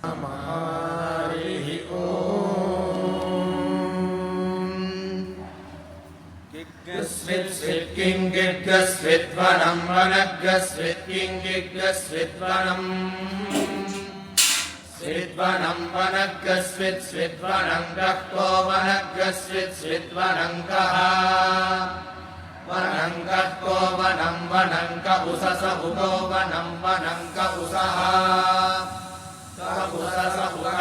हरिः ॐ गिग्गस्वित् गिग्गस्विद्वनं वनग्गस्वित् गिग्गस्विद्वनम् स्विद्वनं वनग्गस्वित् स्विद्वनं गह्को वनग्गस्वित् स्विद्वनं गः वनं गह्को वनं वनं ग उसस उगो वनं वनं ग उसः उसस उगः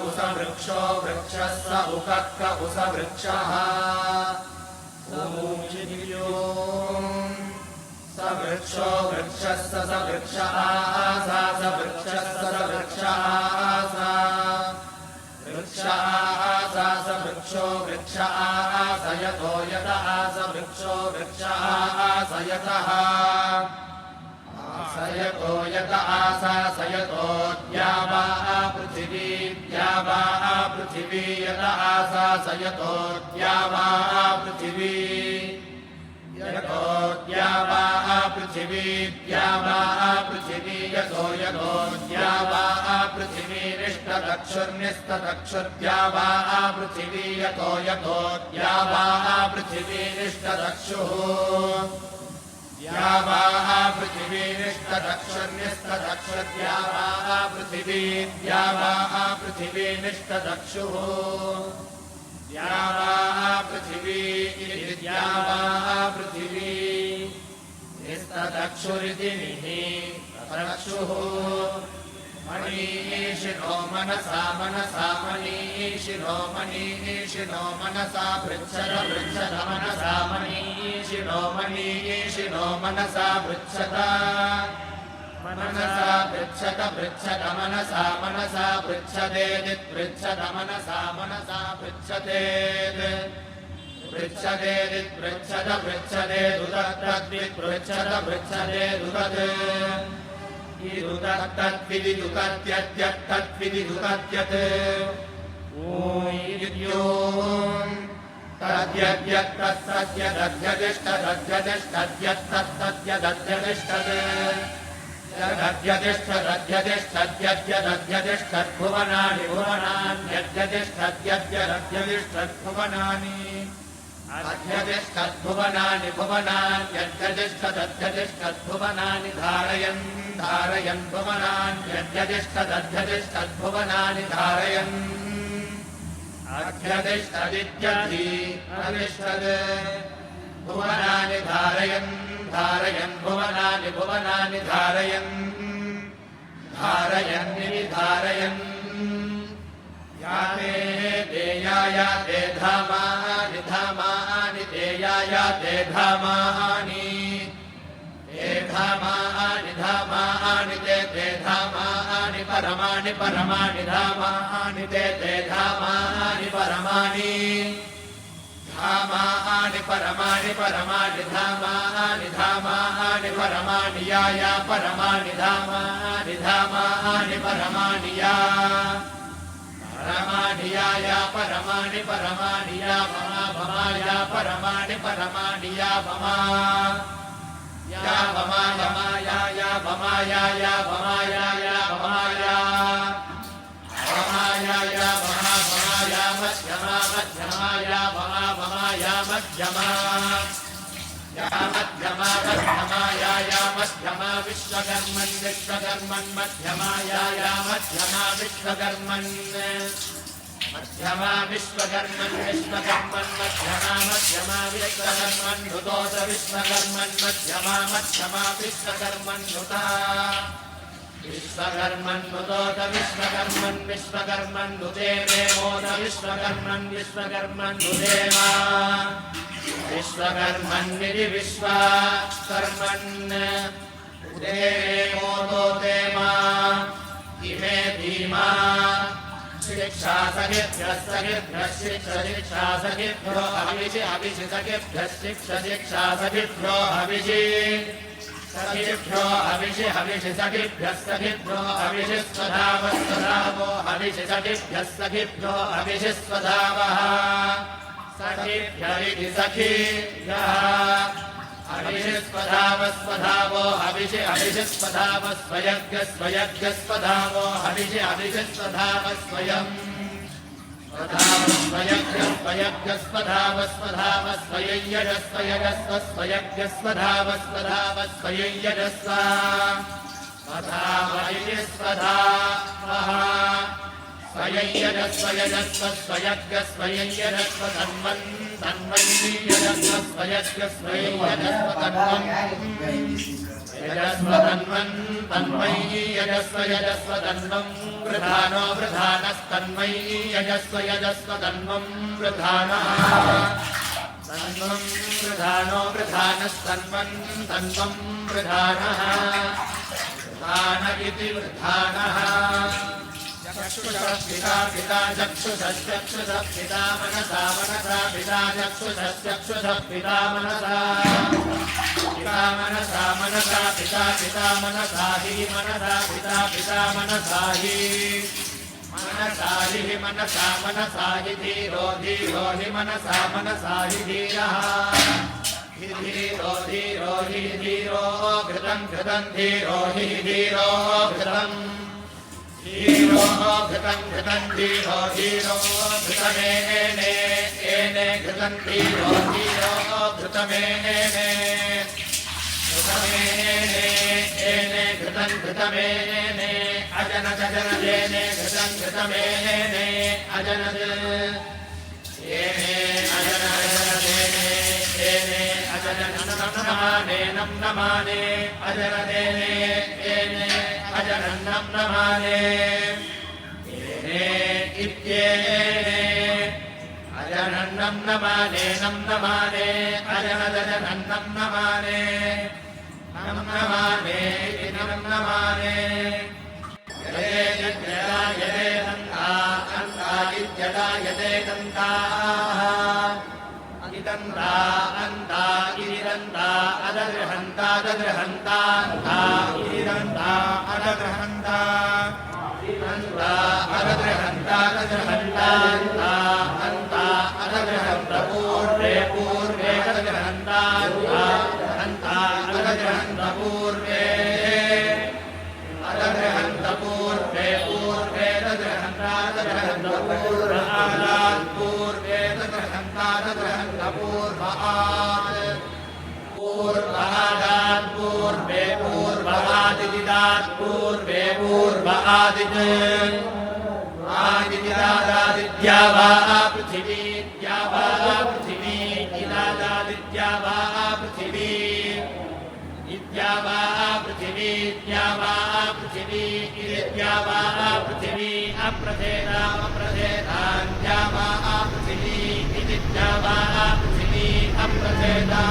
उस वृक्षो वृक्षस्य उगः उस वृक्षः स वृक्षो वृक्षस्य स वृक्षः सा स वृक्षस्य स वृक्षः वृक्षः सा स वृक्षो वृक्षः स यतो यतः स वृक्षो वृक्षः स यतः स यतो यतः सा स यतो द्यावा पृथिवी द्यावा पृथिवी यतः सा स यतो द्यावा पृथिवी यतो द्यावा पृथिवी द्यावा पृथिवी यतो यतो द्यावा पृथिवी निष्ठदक्षुर्निष्ठदक्षुर्द्यावा पृथिवी यतो यतो द्यावा पृथिवी निष्ठदक्षुः द्यावा पृथिवी निष्ठदक्षुर्निष्ठदक्षुर्द्यावा पृथिवी द्यावा पृथिवी निष्ठदक्षुः द्यावा पृथिवी द्यावा पृथिवी निष्ठदक्षुरिति निःचक्षुः मनीषिणो मनसा मनसा मनीषिणो मनीषिणो मनसा पृच्छत पृच्छत मनसा मनीषिणो मनीषिणो मनसा पृच्छत मनसा पृच्छत पृच्छत मनसा मनसा पृच्छतेदित् पृच्छत मनसा मनसा पृच्छतेद् पृच्छतेदित् पृच्छत पृच्छतेदुदत्तद्वित् पृच्छत पृच्छतेदुदत् इदुदत्तद्विदिदुदत्यद्यत्तद्विदिदुदत्यत् तद्यद्यत्तद्यदध्यदिष्टदध्यदिष्टदध्यदिष्टद्यत्तद्यदध्यदिष्टद् यदध्यदिष्टदध्यदिष्टद्यद्यदध्यदिष्टद्भुवनानि भुवनान्यद्यदिष्टद्यद्यदध्यदिष्टद्भुवनानि अध्यदिष्टद्भुवनानि भुवनान्यद्यदिष्टदध्यदिष्टद्भुवनानि धारयन् धारयन् भुवनान्यद्यदिष्टदध्यदिष्टद्भुवनानि धारयन् अध्यदिष्टदित्यधि अधिष्ठद् भुवनानि धारयन् धारयन् भुवनानि भुवनानि धारयन् धारयन्निति धारयन् याते देयाया ते धामानि धामानि देयाया ते धामानि ते धामानि धामानि ते धामानि परमाणि परमाणि धामानि ते धामानि परमाणि धामानि परमाणि परमाणि धामानि धामानि परमाणि या परमाणि धामानि धामानि परमाणि या परमाणि या परमाणि परमाणि या भमा भमा या परमाणि परमाणि या भमा भमा या भमा या भमा भमा या भमा भमा या मध्यमा मध्यमा या भमा भमा या मध्यमा मध्यमा या मध्यमा विश्वकर्मन् विश्वकर्मन् मध्यमा या मध्यमा विश्वकर्मन् मध्यमा विश्वकर्मन् विश्वकर्मन् मध्यमा मध्यमा विश्वकर्मन् नुतोत विश्वकर्मन् मध्यमा मध्यमा विश्वकर्मन् नुता विश्वकर्मन् नुतोत विश्वकर्मन् विश्वकर्मन् नुते मोद विश्वकर्मन् विश्वकर्मन् नुदेवा विश्वकर्मन्निति विश्वकर्मन् उदे मोदोते मा इमे धीमा शिक्षा सखेभ्यः सखेभ्यः शिक्षा सखेभ्यो हविषि हविषि सखेभ्यः शिक्षा सखेभ्यो हविषि सखेभ्यो हविषि हविषि सखेभ्यः सखेभ्यो हविषि स्वधावः स्वधावो हविषि सखेभ्यः सखेभ्यो हविषि स्वधावः सखेभ्य इति सखेभ्यः हविषस्वधावस्वधावो हविषि हविषस्वधावस्वयज्ञस्वयज्ञस्वधावो हविषि हविषस्वधावस्वयम् स्वयज्ञस्वयज्ञस्वधावस्वधावस्वयज्ञस्वयज्ञस्वधावस्वयज्ञस्वधावस्वयज्ञस्व स्वयज्ञस्वयज्ञस्वयज्ञस्वयज्ञस्व तन्वं वृधानो वृधानस्तन्मयी यजस्व तन्वं वृधानः तन्वं वृधानो वृधानस्तन्वं तन्वं वृधानः वृधान इति वृधानः चक्षुषः पिता पिता चक्षुषश्चक्षुषः पिता मनसा मनसा पिता चक्षुषश्चक्षुषः पिता मनसा मनसा पिता पिता मनसा हि मनसा पिता पिता मनसा हि मनसा मनसा हि धीरो धीरो हि मनसा मनसा हि धीरः धीरो धीरो हि धीरो घृतं घृतं धीरो हि धीरो घृतम् धीरो घृतं घृतं धीरो धीरो घृतमेने एने घृतं धीरो धीरो घृतमेने एने घृतं घृतमेने अजनद जनदेने घृतं घृतमेने अजनद एने अजनदेने एने अजनन्नमाने नम्नमाने अजनदेने एने अजनन्नं नमाने एने इत्येने अजनन्नं नमाने नं नमाने अजनदजनन्नं नमाने नं नमाने इति नं नमाने यदे यद्यदा यदे दन्ता अन्ता इत्यदा यदे दन्ताः इदन्ता अन्ता इदन्ता अदगृहन्ता दगृहन्ता अन्ता इदन्ता अदगृहन्ता अन्ता अदगृहन्ता दगृहन्ता अन्ता अन्ता अदगृहन्त पूर्वे पूर्वे दगृहन्ता अन्ता अदगृहन्त पूर्वे अदगृहन्त पूर्वे पूर्वे दगृहन्ता दगृहन्त पूर्वादात् पूर्वे दगृहन्ता दगृहन्त पूर्वात् पूर्वादात् पूर्वे पूर्वादिदात् पूर्वे पूर्वादित् आदिदादादित्या वा पृथिवी द्या वा पृथिवी इदादादित्या वा पृथिवी इद्या वा पृथिवी द्या वा पृथिवी इद्या वा पृथिवी अप्रथेदामप्रथेदान्त्या वा पृथिवी इदित्या वा पृथिवी अप्रथेदा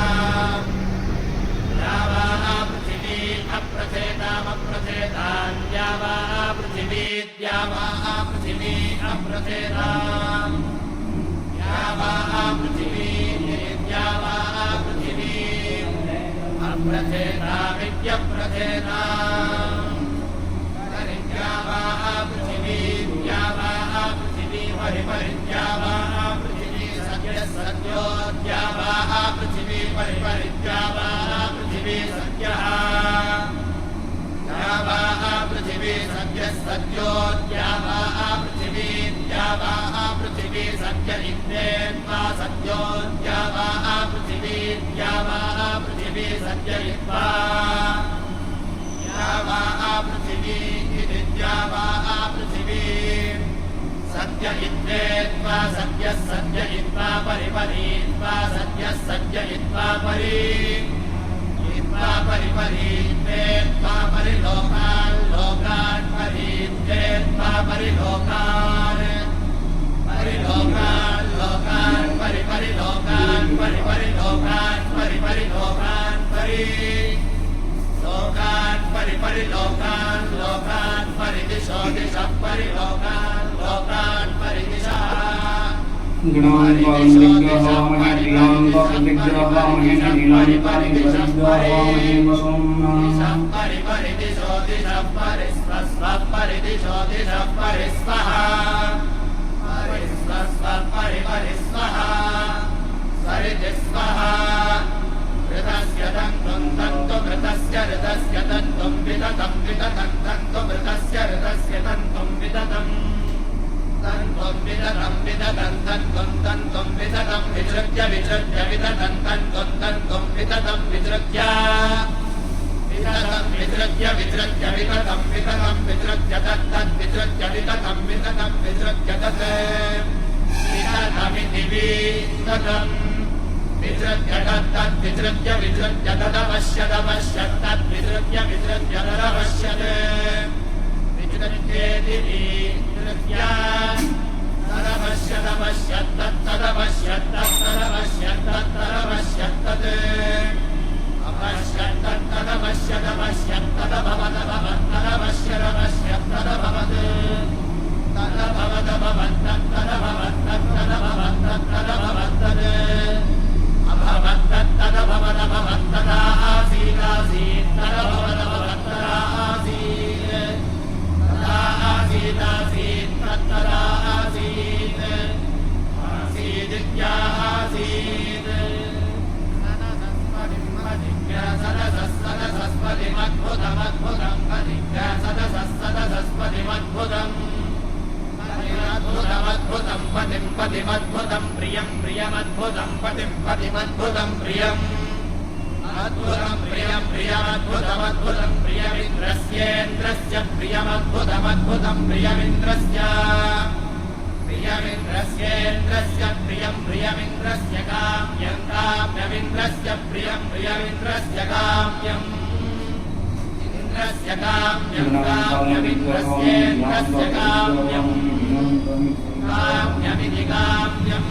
या वा पृथिवी अप्रथेदामप्रथेदान्त्या वा पृथिवी द्या वा पृथिवी अप्रथेदा या वा पृथिवी इद्या वा पृथिवी अप्रथेदामित्यप्रथेदा परिद्या वा पृथिवी द्या वा पृथिवी परिपरिद्या वा पृथिवी सद्यः सद्योद्या वा पृथिवी परिपरिद्या वा पृथिवी सद्यः या वा पृथिवी सद्यः सद्योद्या वा पृथिवी द्या वा पृथिवी सद्य इत्येत्वा सद्योद्या वा पृथिवी द्या वा पृथिवी सद्य इत्वा या वा पृथिवी इदित्या वा पृथिवी सद्य इत्येत्वा सद्यः सद्य इत्वा परिपरीत्वा सद्यः सद्य इत्वा परिपरीत्वा परिलोकान् लोकान् परीत्वा परिलोकान् परिलोकान् लोकान् परिपरिलोकान् परिपरिलोकान् परिपरिलोकान् लोकान् परिपरिलोकान् लोकान् परिदिशो दिशः परिलोकान् लोकान् परिदिशः परिदिशो दिशः परिस्वः परिदिशो दिशः परिस्वः परिपरिस्वः परिदिस्वः घृतस्य तन्तुं तन्तुमृतस्य ऋतस्य तन्तुं विदतं विदतं तन्तुमृतस्य ऋतस्य तन्तुं विदतं तन्तुं विदतं विदतं तन्तुं विदतं विसृज्य विसृज्य विदतं तन्तुं विदतं विसृज्य विदतं विसृज्य विसृज्य विदतं विदतं विसृज्य तत् विसृज्य विदतं विदतं विसृज्य तत् विदतमिति विदतं विसृज्य तत् विसृज्य विसृज्य तदवश्यदवश्यत् तत् विसृज्य विसृज्य तदवश्यत् विसृज्येति विसृज्य तदवश्यदवश्यत् तदवश्यत् तदवश्यत् तदवश्यत् तत् अवश्यत् तदवश्यदवश्यत् तदभवदभवत् तदवश्यदवश्यत् तदभवत् तदभवदभवत् तदभवत् तदभवत् तदभवत् तद् अभवत् तदभवदभवत् तदा आसीदासीत् तदभवदभवत् तदा आसीत् तदा आसीदासीत् तदा आसीत् आसीदित्या आसीत् सदसस्पतिमद्भुतमद्भुतं पदित्या सदसस्पतिमद्भुतम् अद्भुतमद्भुतं पतिं पतिमद्भुतं प्रियं प्रियमद्भुतं पतिं पतिमद्भुतं प्रियम् अद्भुतं प्रियं प्रियमद्भुतमद्भुतं प्रियमिन्द्रस्येन्द्रस्य प्रियमद्भुतमद्भुतं प्रियमिन्द्रस्य प्रियमिन्द्रस्येन्द्रस्य प्रियं प्रियमिन्द्रस्य काम्यं काम्यमिन्द्रस्य प्रियं प्रियमिन्द्रस्य काम्यम् इन्द्रस्य काम्यं काम्यमिन्द्रस्येन्द्रस्य काम्यम् काम्यमिति काम्यम्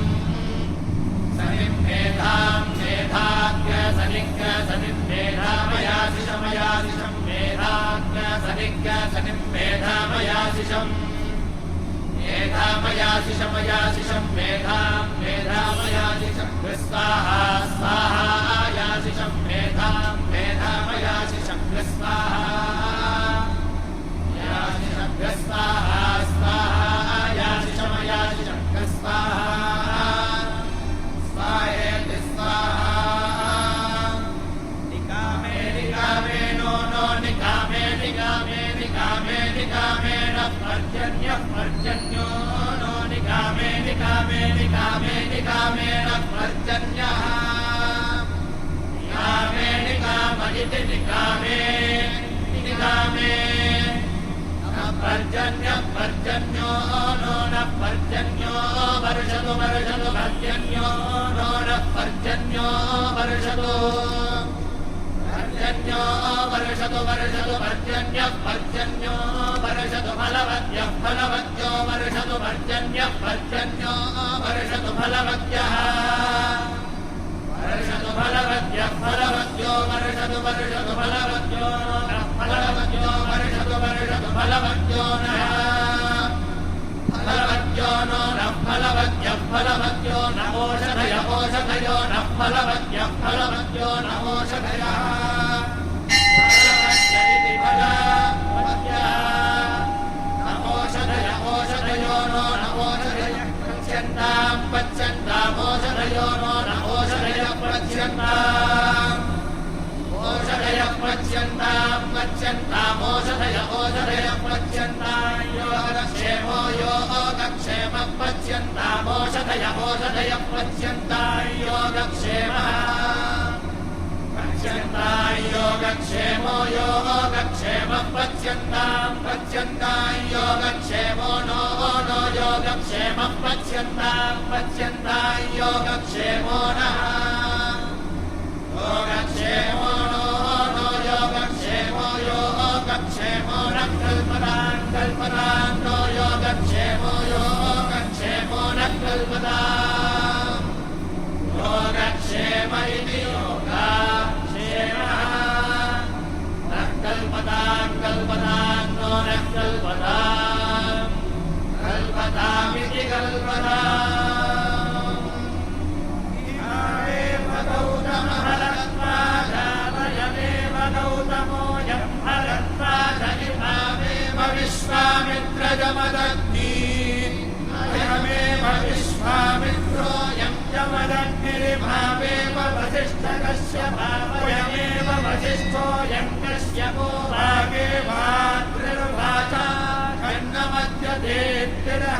सनिं मेधां मेधाज्ञ सनिज्ञ सनिं मेधामयाशिषं मेधाज्ञ सनिज्ञ सनिं मेधामयाशिषम् मेधामयाशिषमयाशिषं मेधां मेधामयाशिषं स्वाहा स्वाहायाशिषं मेधां मेधामयाशिषं स्वाहा याशिषं स्वाहा स्वाहायाशिषमयाशिषं स्वाहा स्वाहेति स्वाहा निकामे निकामे नो नो निकामे निकामे निकामे निकामेन पर्जन्य पर्जन्यो नो निकामे निकामे निकामे निकामेन पर्जन्यः निकामे निकामनिति निकामे निकामे पर्जन्य पर्जन्यो नो न पर्जन्यो वर्षतु वर्षतु पर्जन्यो नो न पर्जन्यो वर्षतु पर्जन्यो वर्षतु वर्षतु पर्जन्य पर्जन्यो वर्षतु फलवत्यः फलवत्यो वर्षतु पर्जन्य पर्जन्यो वर्षतु फलवत्यः वर्षतु फलवत्यः फलवत्यो वर्षतु वर्षतु फलवत्यो फलवत्यो वर्षतु वर्षतु फलवत्यो नः फलवत्यो नो नः फलवत्यः फलवत्यो नमोषधय ओषधयो नः फलवत्यः फलवत्यो नमोषधयः फलवत्यमिति फलवत्यः नमोषधय ओषधयो नो नमोषधयः पच्यन्तां पच्यन्तामोषधयो नो नमोषधयः पच्यन्ताम् ओषधयः पच्यन्तां पच्यन्तामोषधय ओषधयः पच्यन्तां योगक्षेमो योगक्षेमः पच्यन्तामोषधय ओषधयः पच्यन्तां योगक्षेमः पच्यन्तां योगक्षेमो योगक्षेमः पच्यन्तां पच्यन्तां योगक्षेमो नो नो योगक्षेमः पच्यन्तां पच्यन्तां योगक्षेमो नः योगक्षेमो नो नो योगक्षेमो योगक्षेमो नः कल्पतां कल्पतां नो योगक्षेमो योगक्षेमो नः कल्पतां योगक्षेम इति योगक्षेमः नः कल्पतां कल्पतां नो नः कल्पतां कल्पतामिति कल्पताम् विश्वामित्रजमदग्नि अयमेव विश्वामित्रोऽयं जमदग्निर्भावेव वसिष्ठकस्य भावयमे जडः